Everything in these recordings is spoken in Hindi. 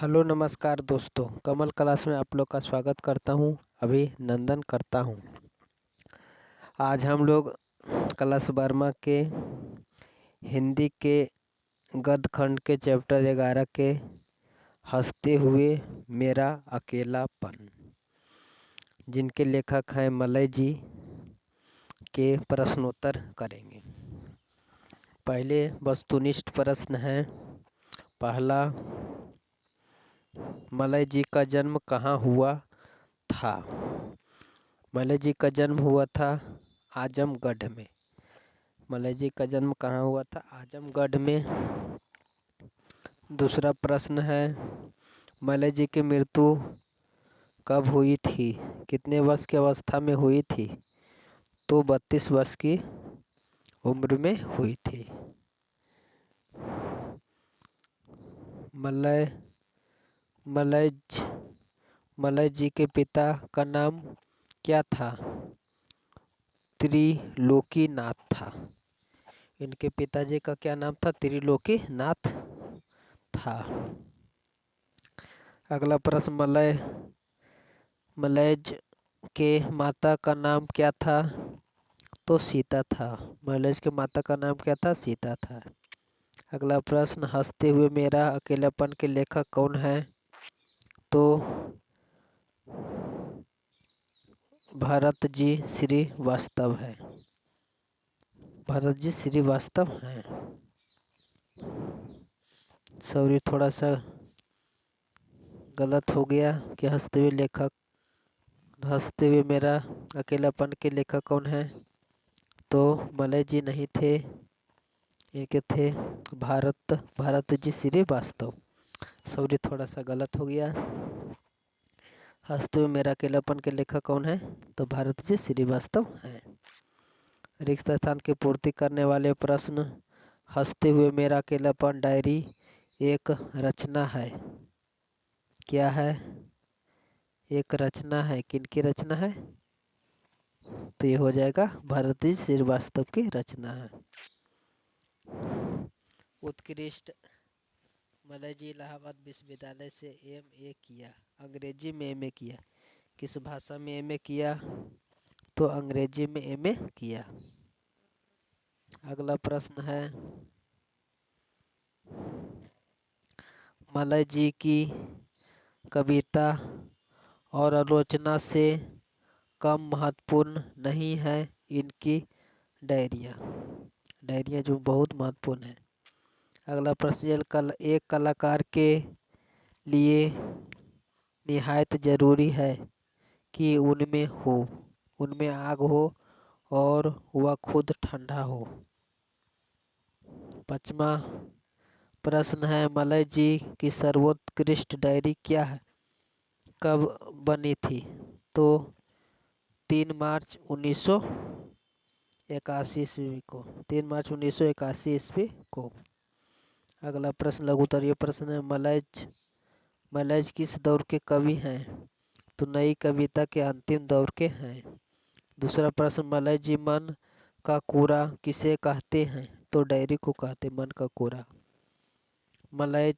हेलो नमस्कार दोस्तों, कमल क्लास में आप लोग का स्वागत करता हूं, अभिनंदन करता हूं। आज हम लोग क्लास 12 के हिंदी के गद्य खंड के चैप्टर 11 के हंसते हुए मेरा अकेलापन, जिनके लेखक हैं मलय जी, के प्रश्नोत्तर करेंगे। पहले वस्तुनिष्ठ प्रश्न है। पहला, मलय जी का जन्म कहाँ हुआ था? मलय जी का जन्म हुआ था आजमगढ़ में। मलय जी का जन्म कहाँ हुआ था? आजमगढ़ में। दूसरा प्रश्न है, मलय जी की मृत्यु कब हुई थी? कितने वर्ष की अवस्था में हुई थी? तो 32 वर्ष की उम्र में हुई थी। मलय जी के पिता का नाम क्या था? त्रिलोकीनाथ था। इनके पिताजी का क्या नाम था? त्रिलोकीनाथ था। अगला प्रश्न, मलयज के माता का नाम क्या था? तो सीता था। मलयज के माता का नाम क्या था? सीता था। अगला प्रश्न, हंसते हुए मेरा अकेलापन के लेखक कौन है? तो भरत जी श्रीवास्तव है। भरत जी श्रीवास्तव हैं। सॉरी, थोड़ा सा गलत हो गया कि हंसते हुए मेरा अकेलापन के लेखक कौन है? तो मलय जी नहीं थे, इनके थे भारत जी श्रीवास्तव। सॉरी, थोड़ा सा गलत हो गया। हंसते हुए मेरा अकेलापन के लेखक कौन है? तो भारत जी श्रीवास्तव हैं। रिक्त स्थान की पूर्ति करने वाले प्रश्न, हंसते हुए मेरा अकेलापन डायरी एक रचना है। क्या है? एक रचना है। किनकी रचना है? तो ये हो जाएगा भारत जी श्रीवास्तव की रचना है। उत्कृष्ट, मलय जी इलाहाबाद विश्वविद्यालय से एमए किया। अंग्रेजी में एमए किया। किस भाषा में एमए किया? तो अंग्रेजी में एमए किया। अगला प्रश्न है, मलय जी की कविता और आलोचना से कम महत्वपूर्ण नहीं है इनकी डायरियाँ जो बहुत महत्वपूर्ण है। अगला प्रश्न, एक कलाकार के लिए निहायत जरूरी है कि उनमें आग हो और वह खुद ठंडा हो। पांचवा प्रश्न है, मलय जी की सर्वोत्कृष्ट डायरी क्या है? कब बनी थी? तो 3 मार्च 1981 ईस्वी को। 3 मार्च 1981 ईस्वी को। अगला प्रश्न लघुत्तरीय प्रश्न है, मलय किस दौर के कवि हैं? तो नई कविता के अंतिम दौर के हैं। दूसरा प्रश्न, मलय जी मन का कूड़ा किसे कहते हैं? तो डायरी को कहते मन का कूड़ा। मलय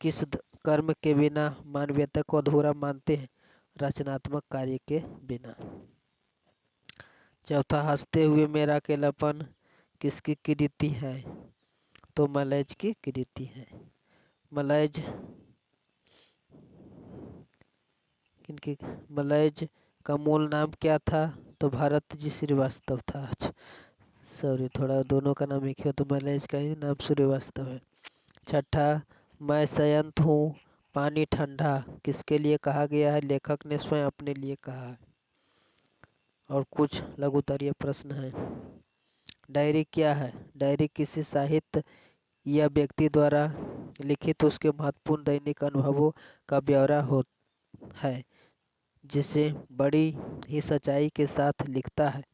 किस कर्म के बिना मानवीयता को अधूरा मानते हैं? रचनात्मक कार्य के बिना। चौथा, हंसते हुए मेरा अकेलापन किसकी कृति है? तो मलय की कृति है। मलय का मूल नाम क्या था? तो भारत जी श्रीवास्तव था। सॉरी, थोड़ा दोनों का नाम एक ही हो, तो मलय का ही नाम श्रीवास्तव है। छठा, मैं संयंत्र हूँ, पानी ठंडा किसके लिए कहा गया है? लेखक ने स्वयं अपने लिए कहा है। और कुछ लघुत्तरीय प्रश्न हैं। डायरी क्या है? डायरी किसी साहित्य या व्यक्ति द्वारा लिखित उसके महत्वपूर्ण दैनिक अनुभवों का ब्यौरा है, जिसे बड़ी ही सच्चाई के साथ लिखता है।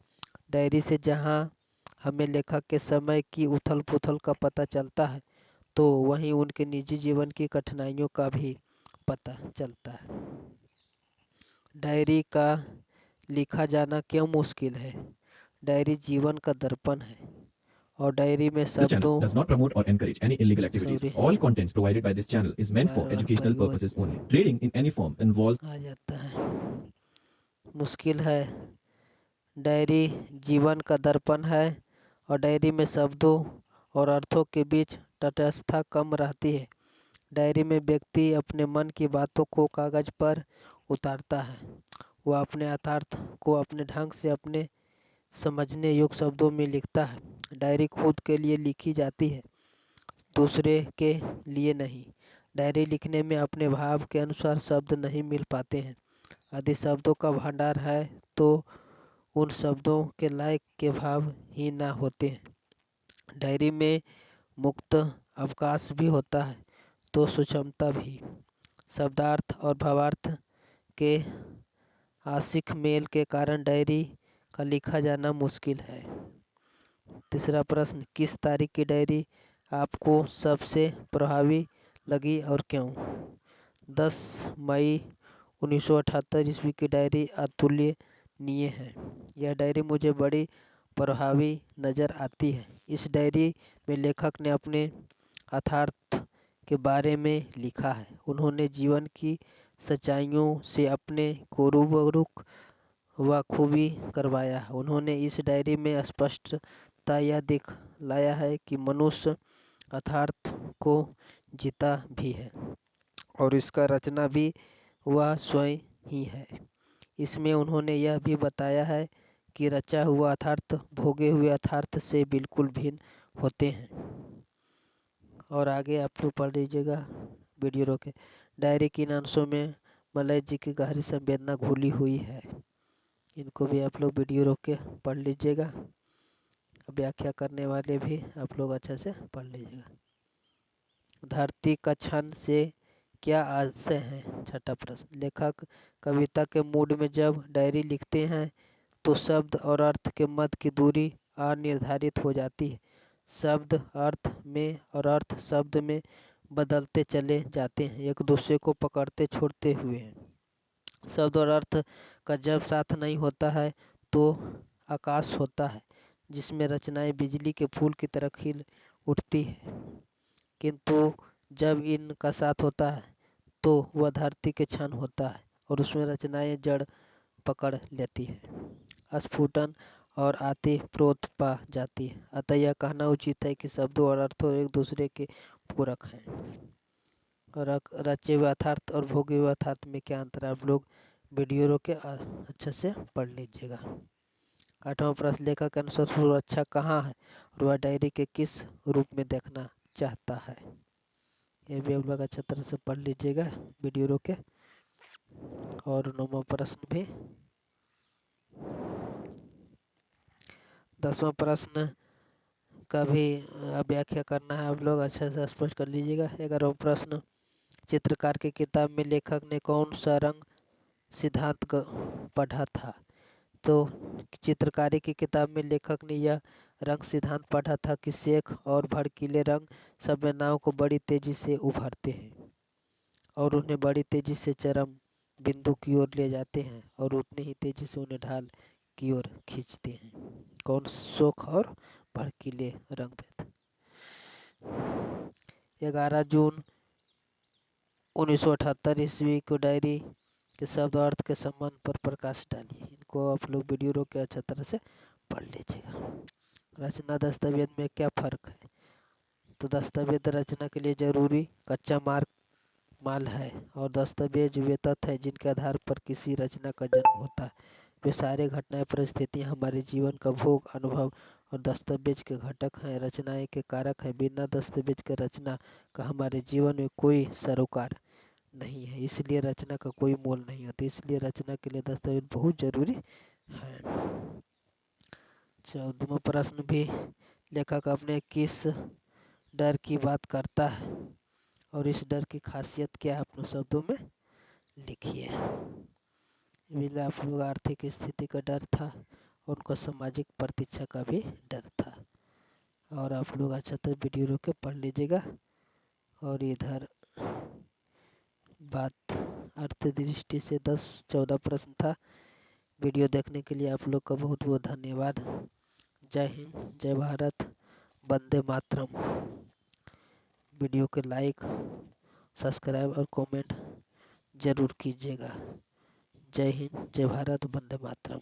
डायरी से जहाँ हमें लेखक के समय की उथल पुथल का पता चलता है, तो वहीं उनके निजी जीवन की कठिनाइयों का भी पता चलता है। डायरी का लिखा जाना क्यों मुश्किल है? डायरी जीवन का दर्पण है और डायरी में This channel शब्दों does not promote or encourage any illegal activities. Sorry All contents provided by this channel is meant for bar bar educational परिवहन purposes only. Trading in any form involves आ जाता है। मुश्किल है। डायरी जीवन का दर्पण है और डायरी में शब्दों और अर्थों के बीच तटस्थता कम रहती है। डायरी में व्यक्ति अपने मन की बातों को कागज पर उतारता है। वह अपने यथार्थ को अपने ढंग से अपने समझने योग्य शब्दों में लिखता है। डायरी खुद के लिए लिखी जाती है, दूसरे के लिए नहीं। डायरी लिखने में अपने भाव के अनुसार शब्द नहीं मिल पाते हैं। यदि शब्दों का भंडार है तो उन शब्दों के लायक के भाव ही ना होते हैं। डायरी में मुक्त अवकाश भी होता है तो सूक्ष्मता भी। शब्दार्थ और भावार्थ के आंशिक मेल के कारण डायरी का लिखा जाना मुश्किल है। तीसरा प्रश्न, किस तारीख की डायरी आपको सबसे प्रभावी लगी और क्यों? 10 मई 1978 ईस्वी की डायरी अतुलनीय है। यह डायरी मुझे बड़ी प्रभावी नज़र आती है। इस डायरी में लेखक ने अपने यथार्थ के बारे में लिखा है। उन्होंने जीवन की सच्चाइयों से अपने को रूबरू बखूबी करवाया है। उन्होंने इस डायरी में स्पष्टता यह दिखलाया है कि मनुष्य यथार्थ को जीता भी है और इसका रचना भी वह स्वयं ही है। इसमें उन्होंने यह भी बताया है कि रचा हुआ यथार्थ भोगे हुए यथार्थ से बिल्कुल भिन्न होते हैं। और आगे आप लोग पढ़ लीजिएगा, वीडियो रोके। डायरी के इन अंशों में मलय जी की गहरी संवेदना घुली हुई है। इनको भी आप लोग वीडियो रोक के पढ़ लीजिएगा। व्याख्या करने वाले भी आप लोग अच्छा से पढ़ लीजिएगा। धरती का क्षण से क्या आशय है? छठा प्रश्न, लेखक कविता के मूड में जब डायरी लिखते हैं तो शब्द और अर्थ के मध्य की दूरी अनिर्धारित हो जाती है। शब्द अर्थ में और अर्थ शब्द में बदलते चले जाते हैं, एक दूसरे को पकड़ते छोड़ते हुए हैं। शब्द और अर्थ का जब साथ नहीं होता है तो आकाश होता है जिसमें रचनाएं बिजली के फूल की तरह खिल उठती है, किंतु जब इनका साथ होता है तो वह धरती के क्षण होता है और उसमें रचनाएं जड़ पकड़ लेती है, स्फुटन और आती प्रोत पा जाती है। अतः यह कहना उचित है कि शब्दों और अर्थों एक दूसरे के पूरक हैं। और रचे हुए यथार्थ और भोगे हुए यथार्थ में क्या अंतर है? आप लोग वीडियो रोक के अच्छे से पढ़ लीजिएगा। आठवां प्रश्न, लेखक के अनुसार सुरक्षा कहाँ है और वह डायरी के किस रूप में देखना चाहता है? ये भी आप लोग अच्छा तरह से पढ़ लीजिएगा वीडियो रोक के। और 9वां प्रश्न भी। 10वां प्रश्न का भी व्याख्या करना है, आप लोग अच्छा से स्पष्ट कर लीजिएगा। 11वां प्रश्न, चित्रकार की किताब में लेखक ने कौन सा रंग सिद्धांत पढ़ा था? तो चित्रकारी की किताब में लेखक ने यह रंग सिद्धांत पढ़ा था कि शेख और भड़कीले रंग संवेदनाओं को बड़ी तेजी से उभारते हैं और उन्हें बड़ी तेजी से चरम बिंदु की ओर ले जाते हैं और उतनी ही तेजी से उन्हें ढाल की ओर खींचते हैं। कौन? शोक और भड़कीले रंग भेद। 11 जून 1978 ईस्वी को डायरी के शब्द अर्थ के संबंध पर प्रकाश डालिए। इनको आप लोग वीडियो रोक के अच्छा तरह से पढ़ लीजिएगा। रचना दस्तावेज में क्या फ़र्क है? तो दस्तावेज रचना के लिए जरूरी कच्चा माल है और दस्तावेज वे तथ्य है जिनके आधार पर किसी रचना का जन्म होता है। वे सारे घटनाएं परिस्थितियां हमारे जीवन का भोग अनुभव और दस्तावेज के घटक हैं, रचनाएं के कारक हैं। बिना दस्तावेज के रचना का हमारे जीवन में कोई सरोकार नहीं है, इसलिए रचना का कोई मोल नहीं होता। इसलिए रचना के लिए दस्तावेज बहुत जरूरी है। 14वां प्रश्न भी, लेखक अपने किस डर की बात करता है और इस डर की खासियत क्या है? अपने शब्दों में लिखिए। आप लोग आर्थिक स्थिति का डर था और उनका सामाजिक प्रतीक्षा का भी डर था। और आप लोग अच्छा तरह वीडियो रोक के पढ़ लीजिएगा। और इधर बात अर्थ दृष्टि से 10-14 प्रश्न था। वीडियो देखने के लिए आप लोग का बहुत बहुत धन्यवाद। जय हिंद, जय भारत, वंदे मातरम। वीडियो को लाइक, सब्सक्राइब और कमेंट ज़रूर कीजिएगा। जय हिंद, जय भारत, वंदे मातरम।